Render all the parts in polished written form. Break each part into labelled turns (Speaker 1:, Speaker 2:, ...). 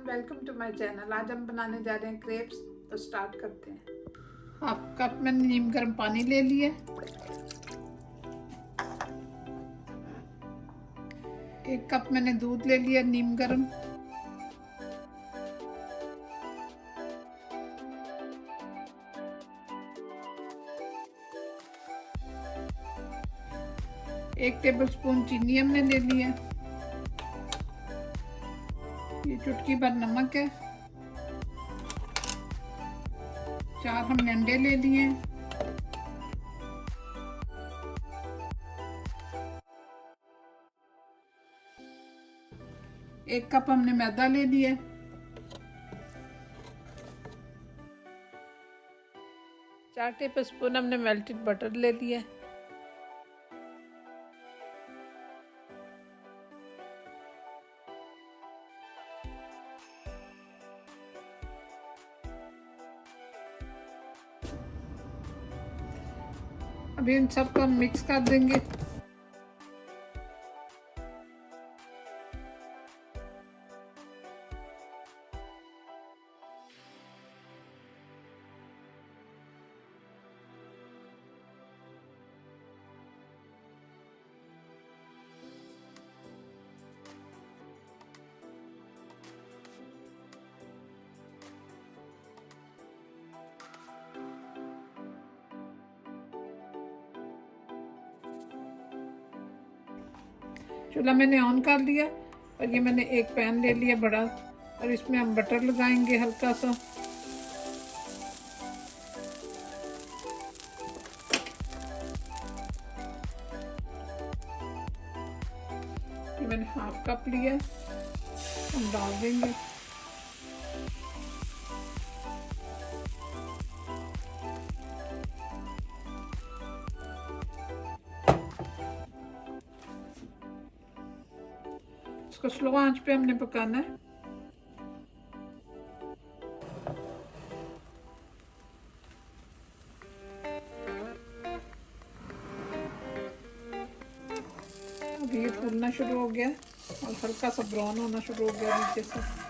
Speaker 1: Welcome to my channel. आज हम बनाने जा रहे हैं क्रेप्स। तो स्टार्ट करते हैं। हाफ कप मैंने नीम गर्म पानी ले लिया। 1 कप मैंने दूध ले लिया नीम गर्म। एक टेबलस्पून चीनी हमने ले लिया। ये चुटकी भर नमक है। 4 हमने अंडे ले लिए। एक कप हमने मैदा ले लिया। चार टेबलस्पून हमने मेल्टेड बटर ले लिया। अभी इन सबको हम मिक्स कर देंगे। चूल्हा मैंने ऑन कर लिया और ये मैंने एक पैन ले लिया बड़ा और इसमें हम बटर लगाएंगे हल्का सा। ये मैंने हाफ कप लिया, हम डाल देंगे। इसको स्लो आंच पे हमने पकाना है। अब ये फूलना शुरू हो गया और हल्का सा ब्राउन होना शुरू हो गया नीचे से।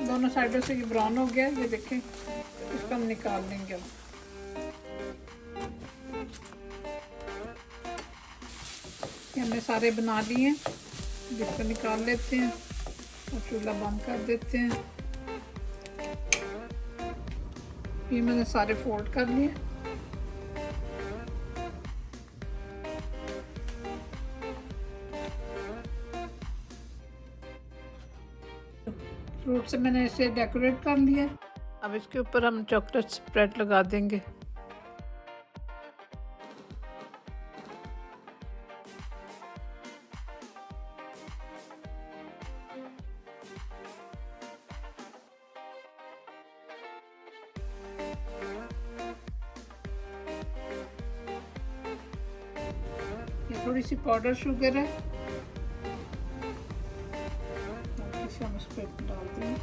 Speaker 1: दोनों साइडों से ये ब्राउन हो गया, ये देखें। इसको हम निकाल लेंगे। अब ये हमने सारे बना लिए हैं। इसको निकाल लेते हैं और चूल्हा बंद कर देते हैं। ये मैंने सारे फोल्ड कर लिए। फ्रूट से मैंने इसे डेकोरेट कर लिया। अब इसके ऊपर हम चॉकलेट स्प्रेड लगा देंगे। ये थोड़ी सी पाउडर शुगर है, हम इस पर डालते हैं।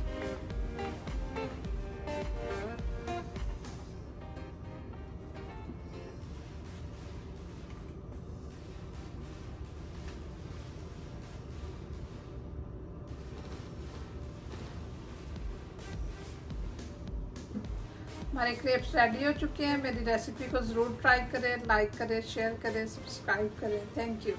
Speaker 1: हमारे क्रेप्स रेडी हो चुके हैं। मेरी रेसिपी को ज़रूर ट्राई करें, लाइक करें, शेयर करें, सब्सक्राइब करें। Thank you.